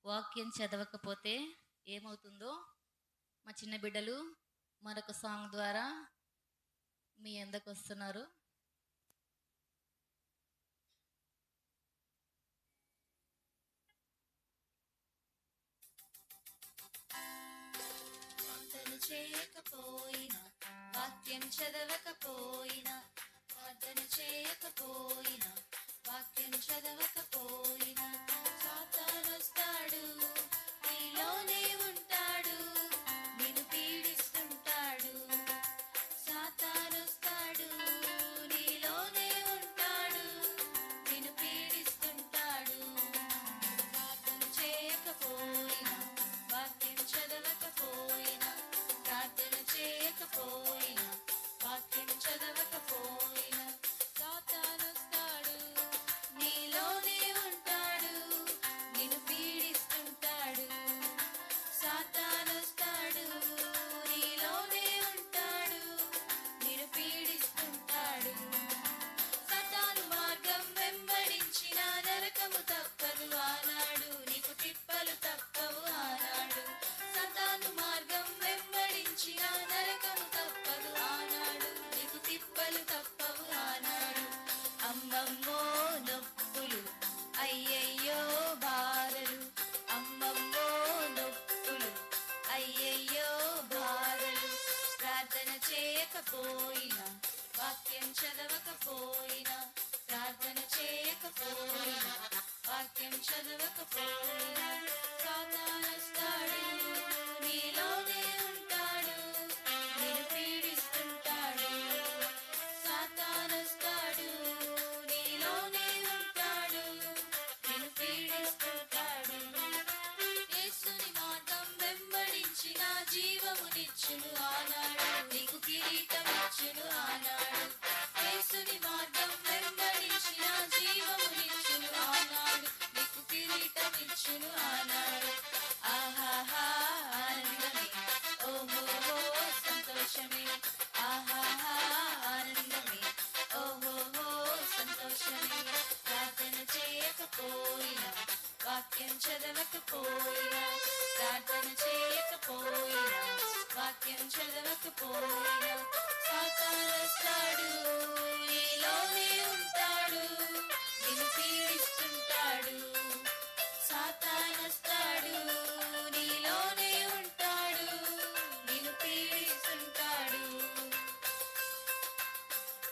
వాక్యం చదవకపోతే ఏమవుతుందో మా చిన్న బిడ్డలు మరొక సాంగ్ ద్వారా మీ అందకు వస్తున్నారు. చేయకపోయినా వాక్యం చదవకపోయినా ప్రార్థన చేయకపోయినా వాక్యం చదవకపోయినా సాతానొస్తాడు, నీలోనే ఉంటాడు, నిన్ను పీడిస్తుంటాడు. సాతానొస్తాడు, నీలోనే ఉంటాడు, నిన్ను పీడిస్తుంటాడు. ప్రార్థన చేయకపోయినా వాక్యం చదవకపోయినా ప్రార్థన చేయకపోయినా వాక్యం చదవకపోయినా సాతానొస్తాడు, నీలోనే ఉంటాడు, నిన్ను పీడిస్తుంటాడు. సాతానొస్తాడు, నీలోనే ఉంటాడు, నిన్ను పీడిస్తుంటాడు. సాతాను మార్గం వెంబడించిన నరకము తప్పదు ఆనాడు, నీకు తిప్పలు తప్పవు ఆనాడు. సాతాను మార్గం వెంబడించిన నరకము తప్పదు ఆనాడు, నీకు తిప్పలు తప్పవు ఆనాడు. అమ్మమ్మో నొప్పులు, అయ్యయ్యో బాధలు, అమ్మమ్మో నొప్పులు, అయ్యయ్యో బాధలు. ప్రార్థన చేయకపోయినా వాక్యం చదవకపోయినా ప్రార్థన చేయకపోయినా వాక్యం చదవకపోయినా సాతానొస్తాడు, నీలోనే ఉంటాడు, నిన్ను పీడిస్తుంటాడు. సాతానొస్తాడు, నీలోనే ఉంటాడు, నిన్ను పీడిస్తుంటాడు. యేసుని మార్గం వెంబడించిన జీవమునిచ్చును ఆనాడు, నీకు కిరీటమిచ్చును ఆనాడు. యేసుని మార్గం వెంబడించిన జీవమునిచ్చును ఆనాడు, నీకు కిరీటమిచ్చును ఆనాడు. ఆహాహా ఆనందమే, ఓహోహో సంతోషమే, ఆహాహా ఆనందమే, ఓహోహో సంతోషమే. ప్రార్థన చేయకపోయినా వాక్యం చదవకపోయినా ప్రార్థన చేయకపోయినా వాక్యం చదవకపోయినా సాతానొస్తాడు, నీలోనే